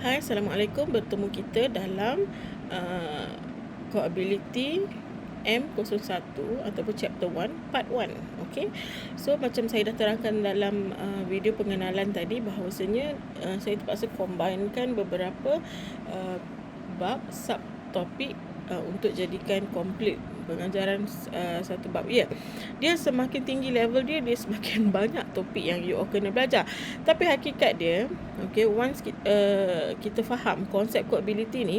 Hai, Assalamualaikum. Bertemu kita dalam Coability M01 ataupun Chapter 1 Part 1. Okay. So macam saya dah terangkan dalam video pengenalan tadi, bahawasanya saya terpaksa combinekan beberapa bab subtopik untuk jadikan komplit pengajaran satu bab. Dia semakin tinggi level dia semakin banyak topik yang you all kena belajar. Tapi hakikat dia, okay, once kita faham konsep coability ni,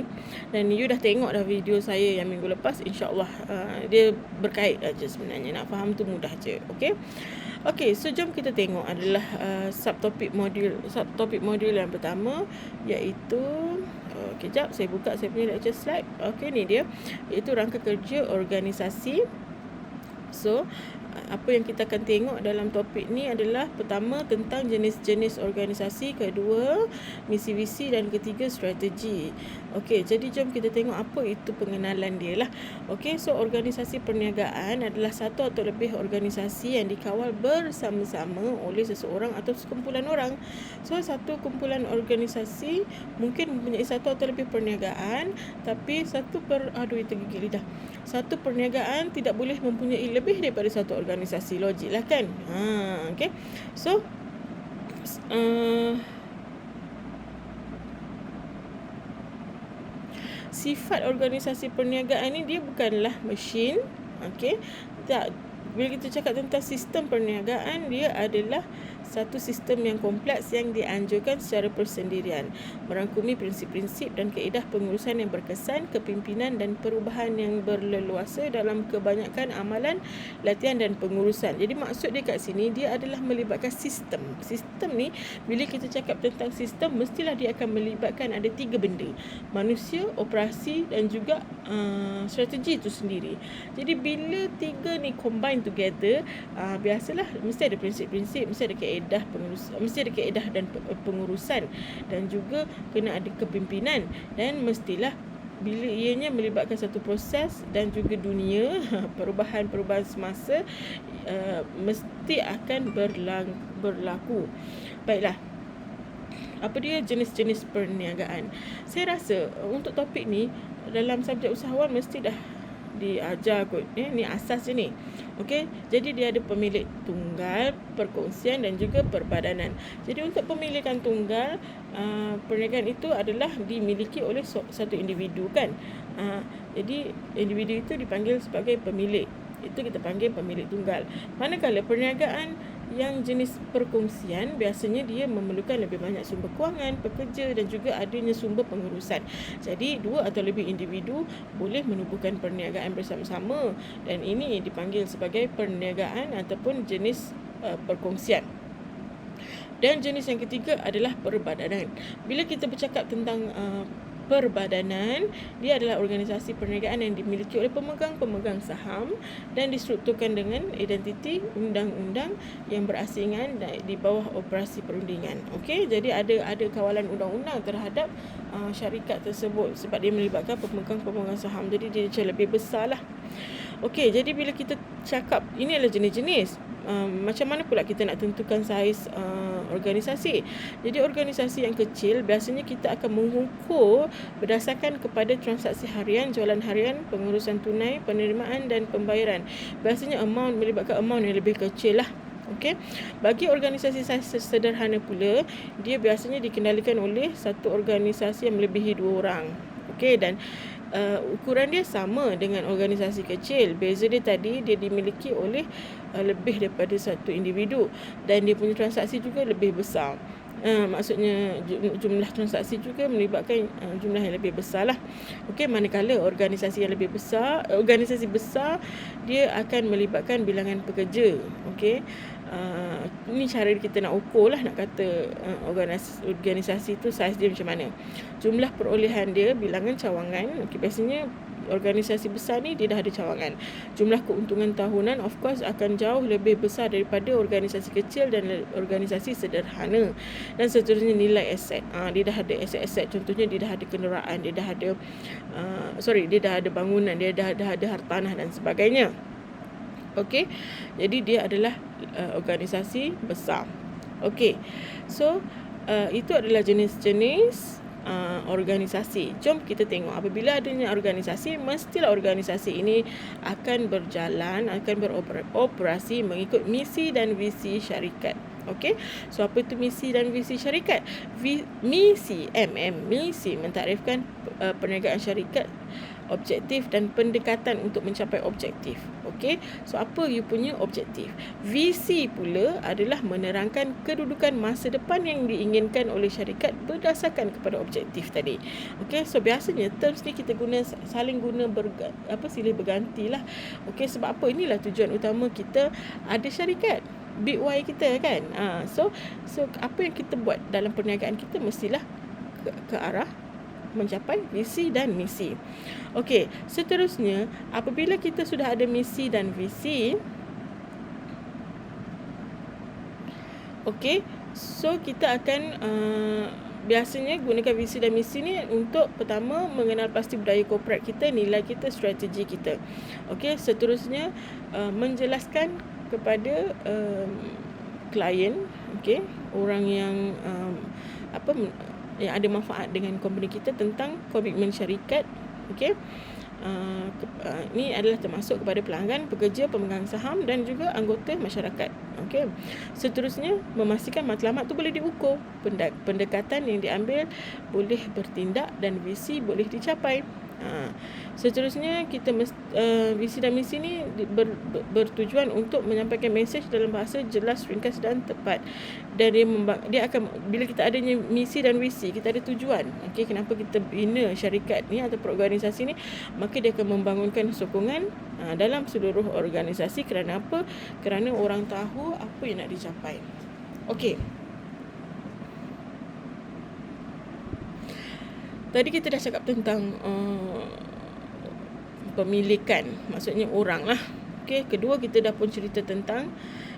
dan you dah tengok dah video saya yang minggu lepas, insyaAllah dia berkait aja sebenarnya. Nak faham tu mudah je. Okay, so jom kita tengok adalah subtopik modul yang pertama, iaitu kejap saya buka saya punya lecture slide. Okay, ni dia, iaitu rangka kerja organisasi. So apa yang kita akan tengok dalam topik ni adalah pertama tentang jenis-jenis organisasi, kedua misi visi, dan ketiga strategi. Okey, jadi jom kita tengok apa itu pengenalan dia lah. Okey, so organisasi perniagaan adalah satu atau lebih organisasi yang dikawal bersama-sama oleh seseorang atau sekumpulan orang. So satu kumpulan organisasi mungkin mempunyai satu atau lebih perniagaan, tapi satu perniagaan tidak boleh mempunyai lebih daripada satu organisasi. Logik lah kan? Okay. So sifat organisasi perniagaan ni dia bukanlah mesin. Okay. Tak. Bila kita cakap tentang sistem perniagaan, dia adalah satu sistem yang kompleks yang dianjurkan secara persendirian, merangkumi prinsip-prinsip dan kaedah pengurusan yang berkesan, kepimpinan dan perubahan yang berleluasa dalam kebanyakan amalan, latihan dan pengurusan. Jadi maksud dia kat sini, dia adalah melibatkan sistem. Sistem ni, bila kita cakap tentang sistem, mestilah dia akan melibatkan ada 3 benda: manusia, operasi dan juga strategi itu sendiri. Jadi bila 3 ni combine together, biasalah mesti ada prinsip-prinsip, mesti ada kaedah pengurusan, mesti ada kaedah dan pengurusan, dan juga kena ada kepimpinan, dan mestilah bila ianya melibatkan satu proses dan juga dunia, perubahan-perubahan semasa mesti akan berlaku. Baiklah, apa dia jenis-jenis perniagaan? Saya rasa untuk topik ni dalam subjek usahawan mesti dah diajar kot. Ni asas je ni. Okey, jadi dia ada pemilik tunggal, perkongsian dan juga perbadanan. Jadi untuk pemilikan tunggal, perniagaan itu adalah dimiliki oleh satu individu kan. Jadi individu itu dipanggil sebagai pemilik. Itu kita panggil pemilik tunggal. Manakala perniagaan yang jenis perkongsian, biasanya dia memerlukan lebih banyak sumber kewangan, pekerja dan juga adanya sumber pengurusan. Jadi 2 atau lebih individu boleh menubuhkan perniagaan bersama-sama, dan ini dipanggil sebagai perniagaan ataupun jenis perkongsian. Dan jenis yang ketiga adalah perbadanan. Bila kita bercakap tentang perbadanan, dia adalah organisasi perniagaan yang dimiliki oleh pemegang saham dan distrukturkan dengan identiti undang-undang yang berasingan di bawah operasi perundingan. Okey, jadi ada kawalan undang-undang terhadap syarikat tersebut sebab dia melibatkan pemegang saham. Jadi dia macam lebih besar lah. Okey, jadi bila kita cakap ini adalah jenis-jenis, macam mana pula kita nak tentukan saiz organisasi? Jadi organisasi yang kecil biasanya kita akan mengukur berdasarkan kepada transaksi harian, jualan harian, pengurusan tunai, penerimaan dan pembayaran. Biasanya melibatkan amount yang lebih kecil lah. Okey. Bagi organisasi saiz sederhana pula, dia biasanya dikendalikan oleh satu organisasi yang melebihi 2 orang. Okey, dan ukuran dia sama dengan organisasi kecil. Beza dia tadi, dia dimiliki oleh lebih daripada satu individu, dan dia punya transaksi juga lebih besar. Maksudnya jumlah transaksi juga melibatkan jumlah yang lebih besar lah. Okey, manakala organisasi yang lebih besar, organisasi besar, dia akan melibatkan bilangan pekerja. Okey, ini cara kita nak ukur lah, nak kata organisasi tu saiz dia macam mana. Jumlah perolehan dia, bilangan cawangan. Okey, biasanya organisasi besar ni dia dah ada cawangan. Jumlah keuntungan tahunan of course akan jauh lebih besar daripada organisasi kecil dan organisasi sederhana. Dan seterusnya nilai aset. Dia dah ada aset-aset. Contohnya dia dah ada kenderaan, dia dah ada bangunan, dia dah ada hartanah dan sebagainya. Okey, jadi dia adalah organisasi besar. Okey, so itu adalah jenis-jenis organisasi. Jom kita tengok, apabila adanya organisasi, mestilah organisasi ini akan berjalan, akan beroperasi mengikut misi dan visi syarikat. Okey, so apa itu misi dan visi syarikat? Misi mentarifkan perniagaan syarikat, objektif dan pendekatan untuk mencapai objektif. Okey, so apa you punya objektif? Visi pula adalah menerangkan kedudukan masa depan yang diinginkan oleh syarikat berdasarkan kepada objektif tadi. Okey, so biasanya terms ni kita guna, saling guna silih bergantilah. Okey, sebab apa? Inilah tujuan utama kita ada syarikat, big Y kita kan. So apa yang kita buat dalam perniagaan kita mestilah ke arah mencapai visi dan misi. Okey, seterusnya apabila kita sudah ada misi dan visi, okey, so kita akan biasanya gunakan visi dan misi ni untuk pertama mengenal pasti budaya korporat kita, nilai kita, strategi kita. Okey, seterusnya menjelaskan kepada klien, okey, orang yang yang ada manfaat dengan company kita tentang komitmen syarikat. Okey, ini adalah termasuk kepada pelanggan, pekerja, pemegang saham dan juga anggota masyarakat. Okey, seterusnya memastikan matlamat tu boleh diukur, pendekatan yang diambil boleh bertindak dan visi boleh dicapai. Seterusnya kita visi dan misi ni bertujuan untuk menyampaikan mesej dalam bahasa jelas, ringkas dan tepat. Dan dia akan, bila kita adanya misi dan visi, kita ada tujuan. Okey, kenapa kita bina syarikat ni atau organisasi ni, maka dia akan membangunkan sokongan dalam seluruh organisasi. Kerana apa? Kerana orang tahu apa yang nak dicapai. Okey, tadi kita dah cakap tentang pemilikan, maksudnya orang lah. Okey, kedua kita dah pun cerita tentang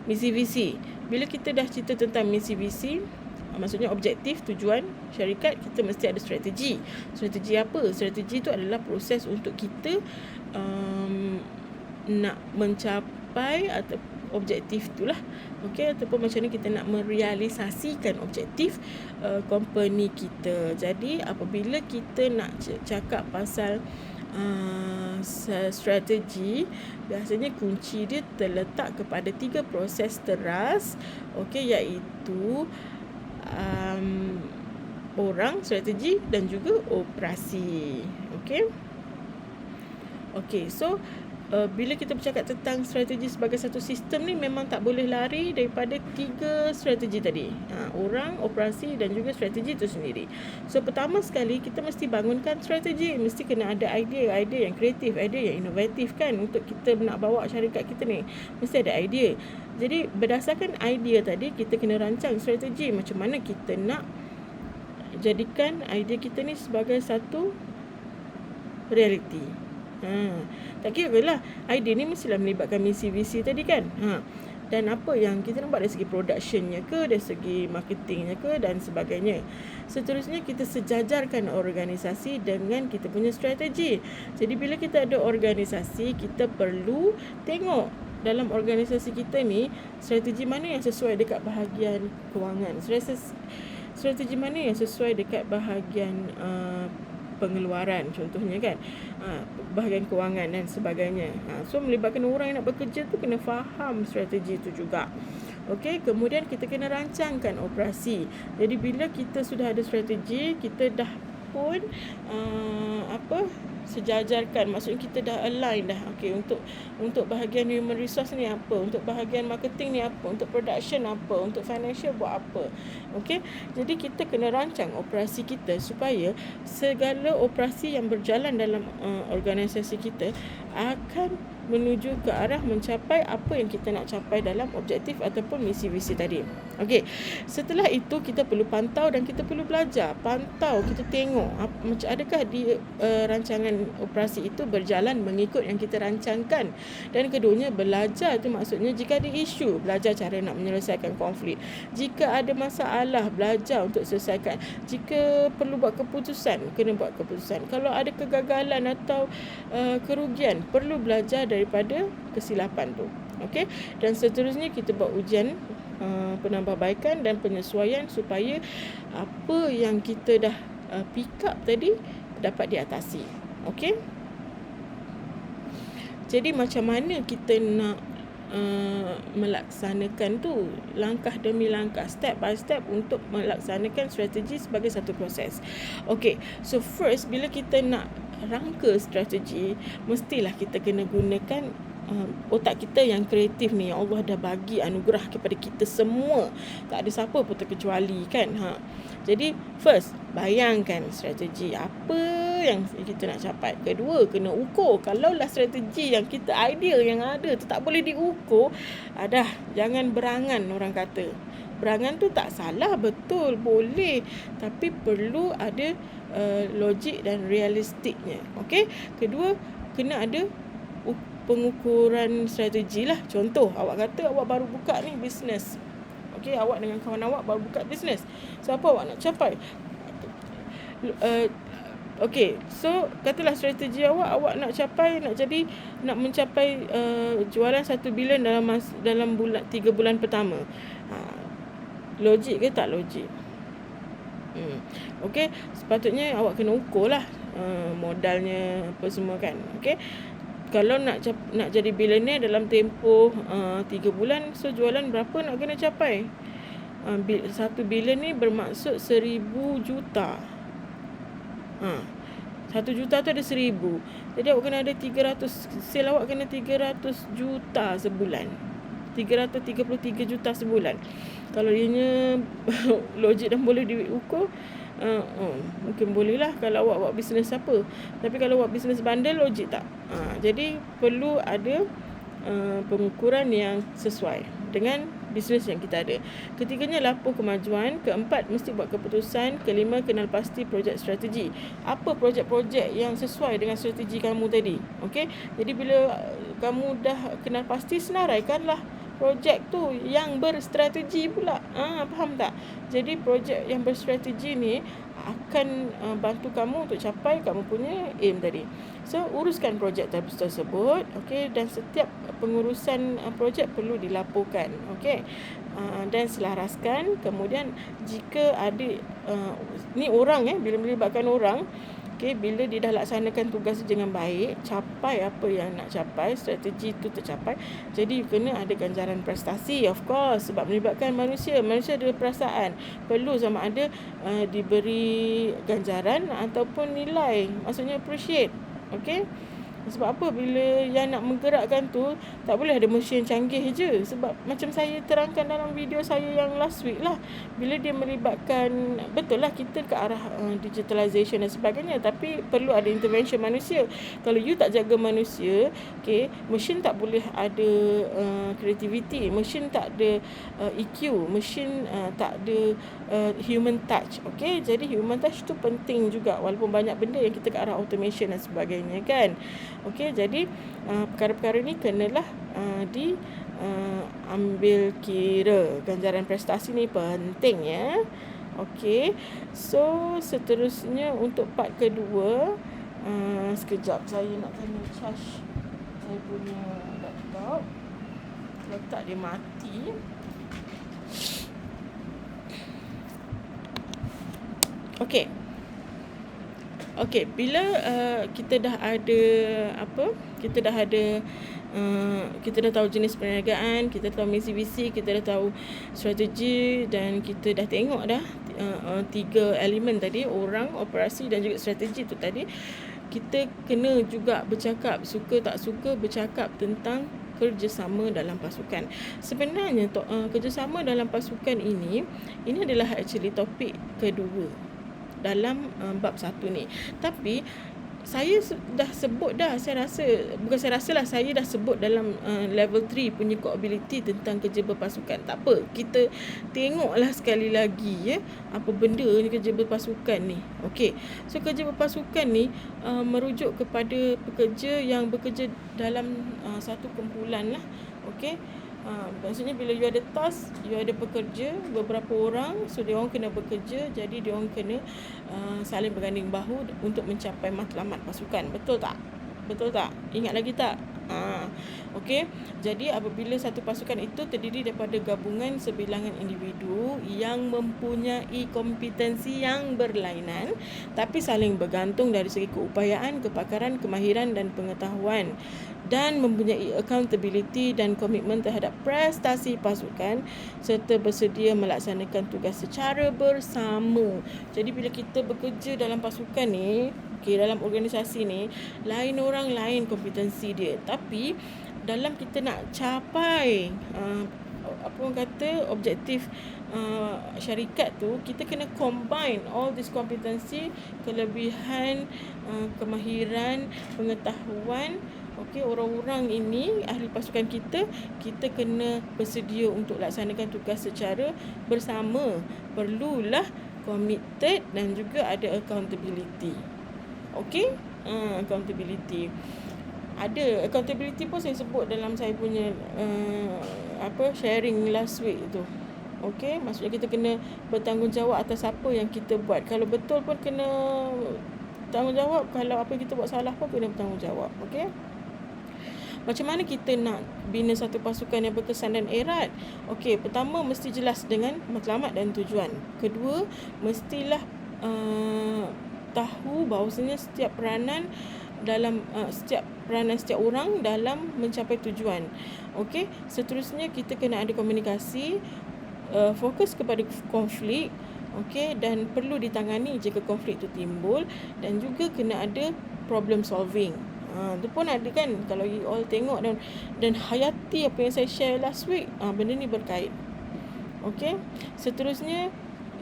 misi visi. Bila kita dah cerita tentang misi visi, maksudnya objektif, tujuan syarikat, kita mesti ada strategi. Strategi apa? Strategi itu adalah proses untuk kita nak mencapai atau objektif itulah. Okey, ataupun macam mana kita nak merealisasikan objektif company kita. Jadi apabila kita nak cakap pasal strategi, biasanya kunci dia terletak kepada 3 proses teras. Okey, iaitu orang, strategi dan juga operasi. Okey, so bila kita bercakap tentang strategi sebagai satu sistem ni, memang tak boleh lari daripada 3 strategi tadi. Orang, operasi dan juga strategi itu sendiri. So pertama sekali kita mesti bangunkan strategi. Mesti kena ada idea yang kreatif, idea yang inovatif kan, untuk kita nak bawa syarikat kita ni. Mesti ada idea. Jadi berdasarkan idea tadi, kita kena rancang strategi macam mana kita nak jadikan idea kita ni sebagai satu realiti. Tak kira lah, idea ni mestilah melibatkan misi visi tadi kan. Dan apa yang kita nak buat dari segi productionnya ke, dari segi marketingnya ke dan sebagainya. Seterusnya kita sejajarkan organisasi dengan kita punya strategi. Jadi bila kita ada organisasi, kita perlu tengok dalam organisasi kita ni strategi mana yang sesuai dekat bahagian kewangan, strategi mana yang sesuai dekat bahagian pengeluaran contohnya kan, bahagian kewangan dan sebagainya. So melibatkan orang yang nak bekerja tu kena faham strategi tu juga. Okey, kemudian kita kena rancangkan operasi. Jadi bila kita sudah ada strategi, kita dah pun sejajarkan, maksudnya kita dah align dah. Okey, untuk bahagian human resource ni apa, untuk bahagian marketing ni apa, untuk production apa, untuk financial buat apa. Okey, jadi kita kena rancang operasi kita supaya segala operasi yang berjalan dalam organisasi kita akan menuju ke arah mencapai apa yang kita nak capai dalam objektif ataupun misi visi tadi. Okey, setelah itu kita perlu pantau dan kita perlu belajar. Pantau, kita tengok macam adakah di rancangan operasi itu berjalan mengikut yang kita rancangkan. Dan keduanya, belajar itu maksudnya jika ada isu, belajar cara nak menyelesaikan konflik. Jika ada masalah, belajar untuk selesaikan. Jika perlu buat keputusan, kena buat keputusan. Kalau ada kegagalan atau kerugian, perlu belajar daripada kesilapan tu. Okey, dan seterusnya kita buat ujian penambahbaikan dan penyesuaian supaya apa yang kita dah pick up tadi dapat diatasi. Okey. Jadi macam mana kita nak melaksanakan tu, langkah demi langkah, step by step untuk melaksanakan strategi sebagai satu proses. Okey, so first bila kita nak rangka strategi, mestilah kita kena gunakan otak kita yang kreatif ni. Allah dah bagi anugerah kepada kita semua, tak ada siapa pun terkecuali kan. Jadi first, bayangkan strategi apa yang kita nak capai. Kedua, kena ukur. Kalaulah strategi yang kita idea yang ada tu tak boleh diukur, jangan berangan. Orang kata berangan tu tak salah, betul, boleh, tapi perlu ada logik dan realistiknya. Okey. Kedua, kena ada pengukuran strategi lah. Contoh, awak kata awak baru buka ni bisnes. Okey, awak dengan kawan awak baru buka bisnes. So apa awak nak capai? Okey, so katalah strategi awak nak mencapai jualan 1 bilion dalam 3 bulan pertama. Logik ke tak logik? Okey, sepatutnya awak kena ukur lah modalnya apa semua kan. Okey. Kalau nak jadi billionaire dalam tempoh 3 bulan, so jualan berapa nak kena capai? 1 bilion ni bermaksud 1,000 juta. 1 juta tu ada 1,000. Jadi awak kena ada 300, sale awak kena 300 juta sebulan. 333 juta sebulan. Kalau ianya logik dan boleh diukur, mungkin boleh lah kalau awak buat bisnes apa. Tapi kalau awak bisnes bandel, logik tak? Jadi perlu ada pengukuran yang sesuai dengan bisnes yang kita ada. Ketiganya, lapor kemajuan. Keempat, mesti buat keputusan. Kelima, kenal pasti projek strategi. Apa projek-projek yang sesuai dengan strategi kamu tadi? Okey. Jadi bila kamu dah kenal pasti, senaraikanlah projek tu yang berstrategi pula. Faham tak? Jadi projek yang berstrategi ni akan bantu kamu untuk capai kamu punya aim tadi. So uruskan projek tersebut, okey, dan setiap pengurusan projek perlu dilaporkan, okey. Dan selaraskan. Kemudian jika ada ni orang bila melibatkan orang, okey, bila dia dah laksanakan tugas dengan baik, capai apa yang nak capai, strategi tu tercapai, jadi kena ada ganjaran prestasi, of course, sebab melibatkan manusia ada perasaan, perlu sama ada diberi ganjaran ataupun nilai, maksudnya appreciate. Okey. Sebab apa? Bila yang nak menggerakkan tu, tak boleh ada mesin canggih je. Sebab macam saya terangkan dalam video saya yang last week lah, bila dia melibatkan, betul lah kita ke arah digitalization dan sebagainya, tapi perlu ada intervention manusia. Kalau you tak jaga manusia, okay, mesin tak boleh ada creativity, mesin tak ada EQ, mesin tak ada human touch. Okay, jadi human touch tu penting juga, walaupun banyak benda yang kita ke arah automation dan sebagainya kan. Okey, jadi perkara-perkara ni kenalah diambil kira. Ganjaran prestasi ni penting ya. Okey. So seterusnya untuk part kedua, sekejap saya nak kena charge saya punya laptop. Letak dia mati. Okey. Okey, bila kita dah ada kita dah tahu jenis perniagaan, kita dah tahu misi visi, kita dah tahu strategi, dan kita dah tengok dah 3 elemen tadi, orang, operasi dan juga strategi tu tadi. Kita kena juga bercakap, suka tak suka bercakap tentang kerjasama dalam pasukan. Sebenarnya kerjasama dalam pasukan ini adalah actually topik kedua dalam bab 1 ni. Tapi saya dah sebut dah, saya dah sebut dalam level 3 punya core-ability tentang kerja berpasukan. Tak apa, kita tengoklah sekali lagi ya, apa benda ni kerja berpasukan ni. Okey. So kerja berpasukan ni merujuk kepada pekerja yang bekerja dalam satu kumpulan lah. Okey. Maksudnya bila you ada task, you ada pekerja, beberapa orang, so dia orang kena bekerja, jadi dia orang kena saling berganding bahu untuk mencapai matlamat pasukan. Betul tak? Ingat lagi tak? Okey. Jadi apabila satu pasukan itu terdiri daripada gabungan sebilangan individu yang mempunyai kompetensi yang berlainan tapi saling bergantung dari segi keupayaan, kepakaran, kemahiran dan pengetahuan, dan mempunyai accountability dan komitmen terhadap prestasi pasukan serta bersedia melaksanakan tugas secara bersama. Jadi bila kita bekerja dalam pasukan ni, dalam organisasi ni, lain orang lain kompetensi dia, tapi dalam kita nak capai apa orang kata objektif syarikat tu, kita kena combine all this kompetensi, kelebihan, kemahiran, pengetahuan. Okey, orang-orang ini ahli pasukan kita kena bersedia untuk laksanakan tugas secara bersama. Perlulah committed dan juga ada accountability. Okey, accountability. Ada accountability pun saya sebut dalam saya punya sharing last week tu. Okey, maksudnya kita kena bertanggungjawab atas apa yang kita buat. Kalau betul pun kena tanggungjawab, kalau apa yang kita buat salah pun kena bertanggungjawab. Okey. Macam mana kita nak bina satu pasukan yang berkesan dan erat? Okey, pertama mesti jelas dengan matlamat dan tujuan. Kedua, mestilah tahu bahawasanya setiap peranan setiap orang dalam mencapai tujuan. Okey, seterusnya kita kena ada komunikasi, fokus kepada konflik, okey, dan perlu ditangani jika konflik itu timbul, dan juga kena ada problem solving. Itu pun ada kan, kalau you all tengok dan hayati apa yang saya share last week, benda ni berkait. Okey, seterusnya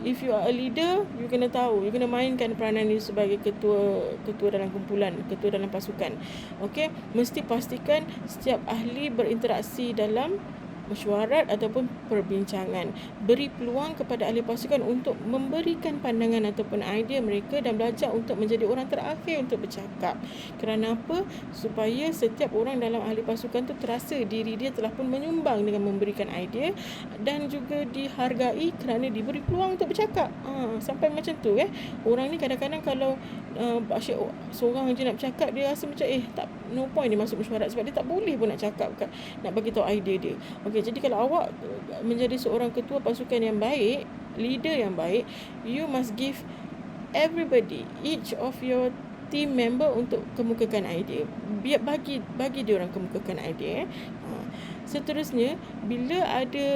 if you are a leader, you kena tahu, you kena mainkan peranan you sebagai ketua dalam kumpulan, ketua dalam pasukan. Okey, mesti pastikan setiap ahli berinteraksi dalam mesyuarat ataupun perbincangan. Beri peluang kepada ahli pasukan untuk memberikan pandangan ataupun idea mereka dan belajar untuk menjadi orang terakhir untuk bercakap. Kerana apa? Supaya setiap orang dalam ahli pasukan tu terasa diri dia telah pun menyumbang dengan memberikan idea dan juga dihargai kerana diberi peluang untuk bercakap. Sampai macam tu Orang ni kadang-kadang kalau asyik seorang je nak bercakap, dia rasa macam tak, no point dia masuk mesyuarat sebab dia tak boleh pun nak cakap, nak bagi tahu idea dia. Okey, jadi kalau awak menjadi seorang ketua pasukan yang baik, leader yang baik, you must give everybody, each of your team member untuk kemukakan idea. Biar bagi dia orang kemukakan idea. Seterusnya, bila ada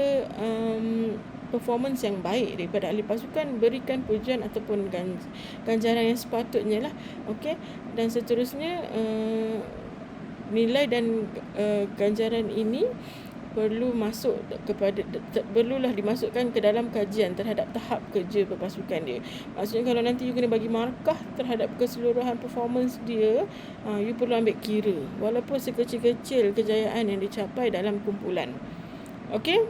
performance yang baik daripada ahli pasukan, berikan pujian ataupun ganjaran yang sepatutnya lah. Okey, dan seterusnya nilai dan ganjaran ini perlulah dimasukkan ke dalam kajian terhadap tahap kerja berpasukan dia. Maksudnya kalau nanti you kena bagi markah terhadap keseluruhan performance dia, you perlu ambil kira walaupun sekecil-kecil kejayaan yang dicapai dalam kumpulan. Okey?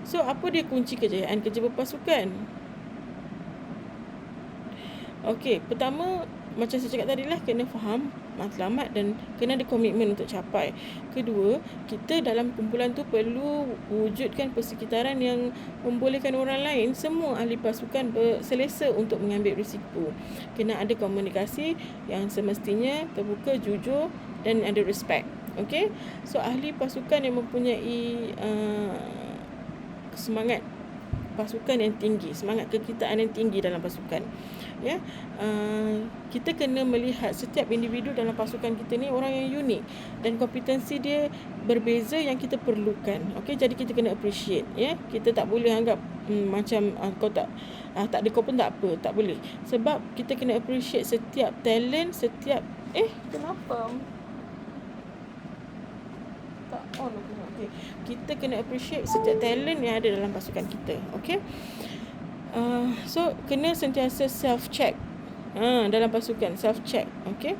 So, apa dia kunci kejayaan kerja berpasukan? Okey, pertama, macam saya cakap tadi lah, kena faham matlamat dan kena ada komitmen untuk capai. Kedua, kita dalam kumpulan tu perlu wujudkan persekitaran yang membolehkan orang lain, semua ahli pasukan berselesa untuk mengambil risiko. Kena ada komunikasi yang semestinya terbuka, jujur dan ada respect. Okey? So, ahli pasukan yang mempunyai semangat pasukan yang tinggi, semangat kekitaan yang tinggi dalam pasukan. Kita kena melihat setiap individu dalam pasukan kita ni orang yang unik dan kompetensi dia berbeza yang kita perlukan. Okey, jadi kita kena appreciate. Kita tak boleh anggap macam kau tak ada kau pun tak apa, tak boleh. Sebab kita kena appreciate setiap talent, setiap kenapa tak on aku. Okay. Kita kena appreciate setiap talent yang ada dalam pasukan kita. Okay. So, kena sentiasa self-check dalam pasukan. Self-check. Okay.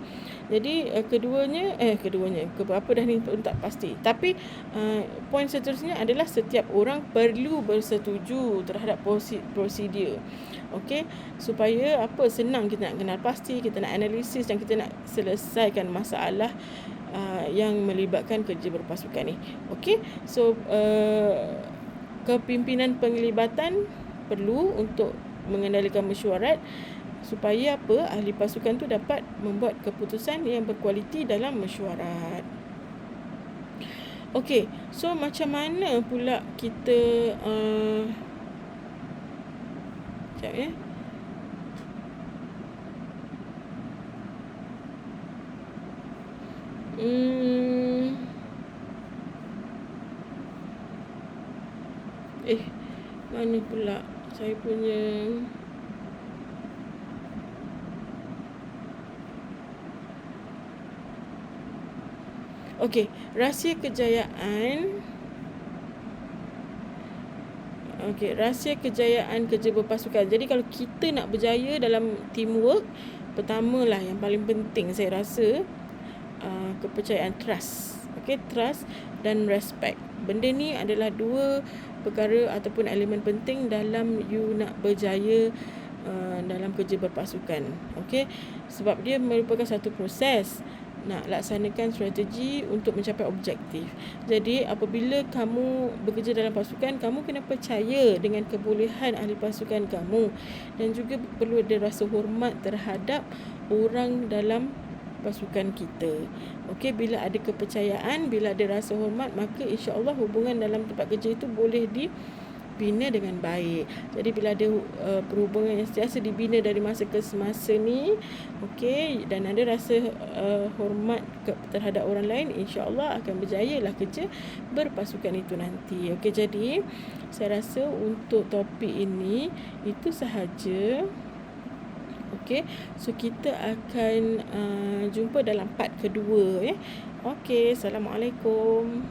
Jadi, keduanya apa dah ni pun tak pasti. Tapi, poin seterusnya adalah setiap orang perlu bersetuju terhadap prosedur. Okay. Supaya senang kita nak kenal pasti, kita nak analisis dan kita nak selesaikan masalah yang melibatkan kerja berpasukan ni. Okey. So kepimpinan penglibatan perlu untuk mengendalikan mesyuarat supaya apa? Ahli pasukan tu dapat membuat keputusan yang berkualiti dalam mesyuarat. Okey, so macam mana pula kita sekejap ya. Mana pula saya punya okey, rahsia kejayaan. Okey, rahsia kejayaan kerja berpasukan. Jadi kalau kita nak berjaya dalam teamwork, pertamalah yang paling penting saya rasa kepercayaan, trust. Okey, trust dan respect. Benda ni adalah dua perkara ataupun elemen penting dalam you nak berjaya dalam kerja berpasukan. Okey, sebab dia merupakan satu proses nak laksanakan strategi untuk mencapai objektif. Jadi apabila kamu bekerja dalam pasukan, kamu kena percaya dengan kebolehan ahli pasukan kamu, dan juga perlu ada rasa hormat terhadap orang dalam pasukan kita. Okey, bila ada kepercayaan, bila ada rasa hormat, maka insya-Allah hubungan dalam tempat kerja itu boleh dibina dengan baik. Jadi bila ada perhubungan yang sentiasa dibina dari masa ke semasa ni, okey, dan ada rasa hormat terhadap orang lain, insya-Allah akan berjayalah kerja berpasukan itu nanti. Okey, jadi saya rasa untuk topik ini itu sahaja. Okey, so kita akan jumpa dalam part kedua ya. Okey, Assalamualaikum.